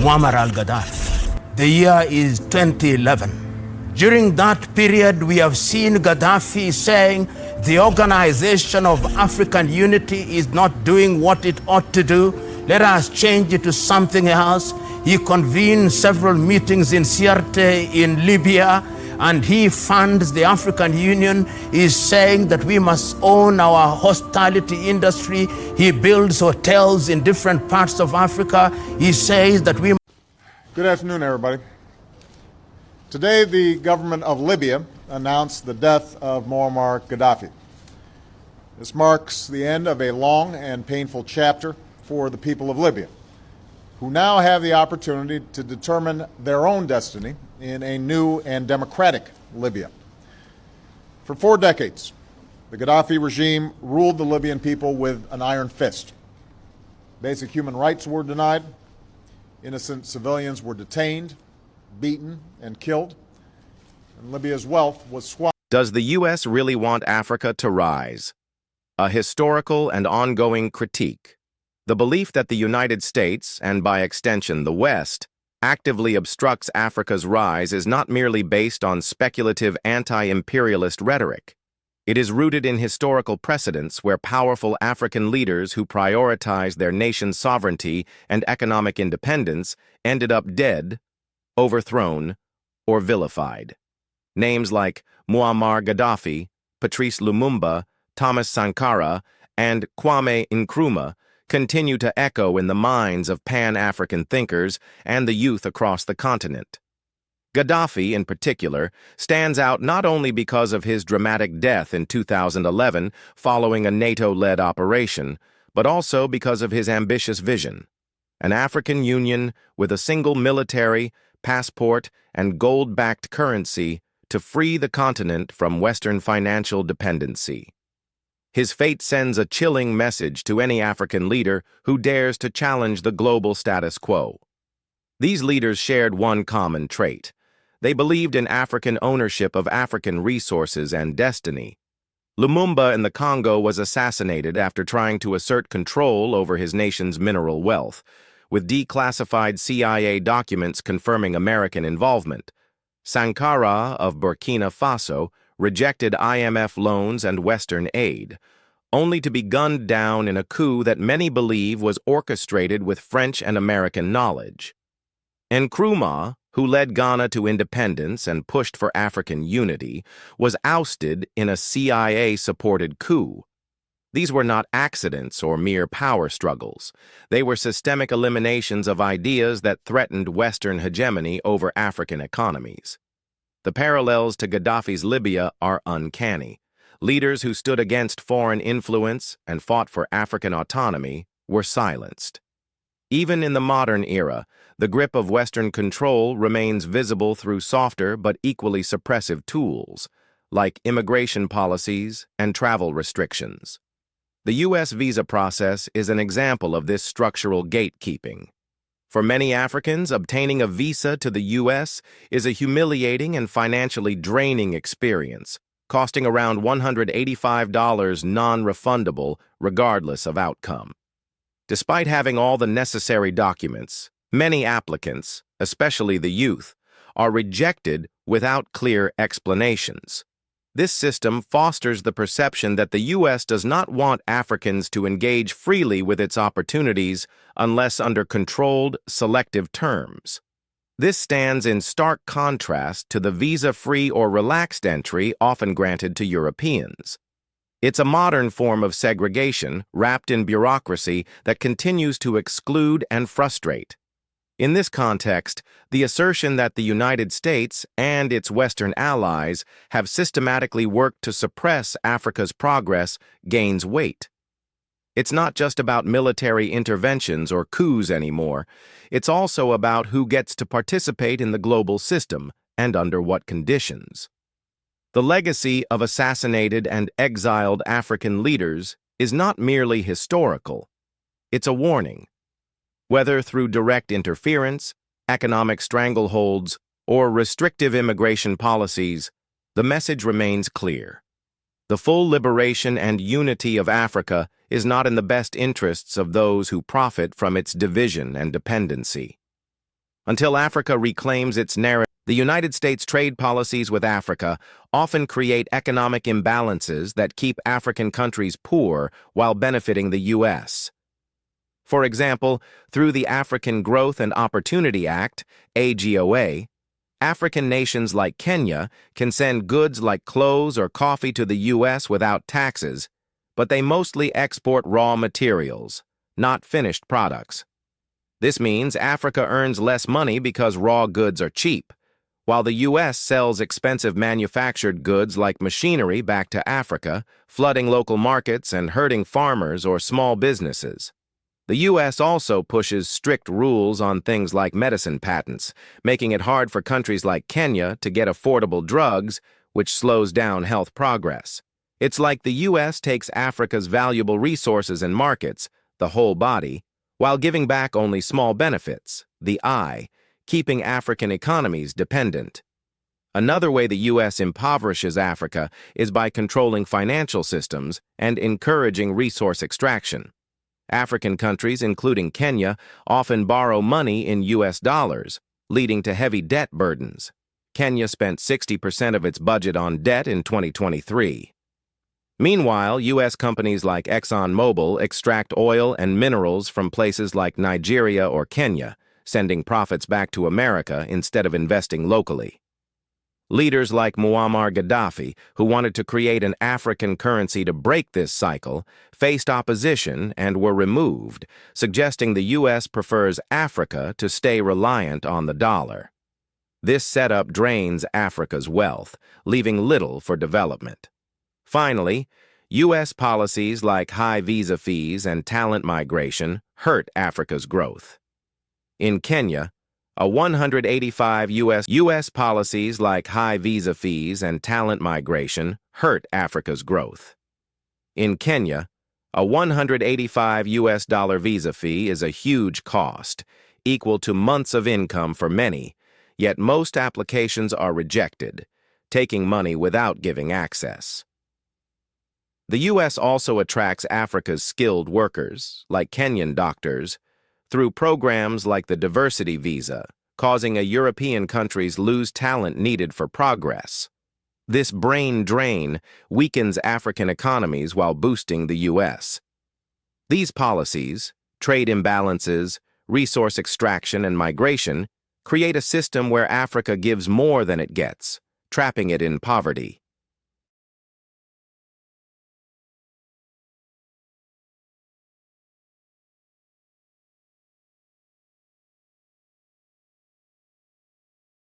Muammar Gaddafi. The year is 2011. During that period, we have seen Gaddafi saying the Organization of African Unity is not doing what it ought to do. Let us change it to something else. He convened several meetings in Sirte in Libya, and he funds the African Union. He's saying that we must own our hospitality industry. He builds hotels in different parts of Africa. He says that we... Good afternoon, everybody. Today, the government of Libya announced the death of Muammar Gaddafi. This marks the end of a long and painful chapter for the people of Libya, who now have the opportunity to determine their own destiny in a new and democratic Libya. For 4 decades, the Gaddafi regime ruled the Libyan people with an iron fist. Basic human rights were denied, innocent civilians were detained, beaten, and killed, and Libya's wealth was squandered. Does the U.S. really want Africa to rise? A historical and ongoing critique. The belief that the United States, and by extension the West, actively obstructs Africa's rise is not merely based on speculative anti-imperialist rhetoric. It is rooted in historical precedents where powerful African leaders who prioritized their nation's sovereignty and economic independence ended up dead, overthrown, or vilified. Names like Muammar Gaddafi, Patrice Lumumba, Thomas Sankara, and Kwame Nkrumah continue to echo in the minds of Pan-African thinkers and the youth across the continent. Gaddafi, in particular, stands out not only because of his dramatic death in 2011 following a NATO-led operation, but also because of his ambitious vision. An African Union with a single military, passport, and gold-backed currency to free the continent from Western financial dependency. His fate sends a chilling message to any African leader who dares to challenge the global status quo. These leaders shared one common trait. They believed in African ownership of African resources and destiny. Lumumba in the Congo was assassinated after trying to assert control over his nation's mineral wealth, with declassified CIA documents confirming American involvement. Sankara of Burkina Faso rejected IMF loans and Western aid, only to be gunned down in a coup that many believe was orchestrated with French and American knowledge. Nkrumah, who led Ghana to independence and pushed for African unity, was ousted in a CIA-supported coup. These were not accidents or mere power struggles. They were systemic eliminations of ideas that threatened Western hegemony over African economies. The parallels to Gaddafi's Libya are uncanny. Leaders who stood against foreign influence and fought for African autonomy were silenced. Even in the modern era, the grip of Western control remains visible through softer but equally suppressive tools, like immigration policies and travel restrictions. The U.S. visa process is an example of this structural gatekeeping. For many Africans, obtaining a visa to the U.S. is a humiliating and financially draining experience, costing around $185 non-refundable regardless of outcome. Despite having all the necessary documents, many applicants, especially the youth, are rejected without clear explanations. This system fosters the perception that the U.S. does not want Africans to engage freely with its opportunities unless under controlled, selective terms. This stands in stark contrast to the visa-free or relaxed entry often granted to Europeans. It's a modern form of segregation wrapped in bureaucracy that continues to exclude and frustrate. In this context, the assertion that the United States and its Western allies have systematically worked to suppress Africa's progress gains weight. It's not just about military interventions or coups anymore. It's also about who gets to participate in the global system and under what conditions. The legacy of assassinated and exiled African leaders is not merely historical. It's a warning. Whether through direct interference, economic strangleholds, or restrictive immigration policies, the message remains clear. The full liberation and unity of Africa is not in the best interests of those who profit from its division and dependency. Until Africa reclaims its narrative, the United States' trade policies with Africa often create economic imbalances that keep African countries poor while benefiting the U.S. For example, through the African Growth and Opportunity Act, AGOA, African nations like Kenya can send goods like clothes or coffee to the U.S. without taxes, but they mostly export raw materials, not finished products. This means Africa earns less money because raw goods are cheap, while the U.S. sells expensive manufactured goods like machinery back to Africa, flooding local markets and hurting farmers or small businesses. The U.S. also pushes strict rules on things like medicine patents, making it hard for countries like Kenya to get affordable drugs, which slows down health progress. It's like the U.S. takes Africa's valuable resources and markets, the whole body, while giving back only small benefits, the eye, keeping African economies dependent. Another way the U.S. impoverishes Africa is by controlling financial systems and encouraging resource extraction. African countries, including Kenya, often borrow money in U.S. dollars, leading to heavy debt burdens. Kenya spent 60% of its budget on debt in 2023. Meanwhile, U.S. companies like ExxonMobil extract oil and minerals from places like Nigeria or Kenya, sending profits back to America instead of investing locally. Leaders like Muammar Gaddafi, who wanted to create an African currency to break this cycle, faced opposition and were removed, suggesting the U.S. prefers Africa to stay reliant on the dollar. This setup drains Africa's wealth, leaving little for development. Finally, U.S. policies like high visa fees and talent migration hurt Africa's growth. In Kenya, U.S. policies like high visa fees and talent migration hurt Africa's growth. In Kenya, a $185 visa fee is a huge cost, equal to months of income for many, yet most applications are rejected, taking money without giving access. The U.S. also attracts Africa's skilled workers, like Kenyan doctors, through programs like the diversity visa, causing European countries lose talent needed for progress. This brain drain weakens African economies while boosting the U.S. These policies, trade imbalances, resource extraction, and migration, create a system where Africa gives more than it gets, trapping it in poverty.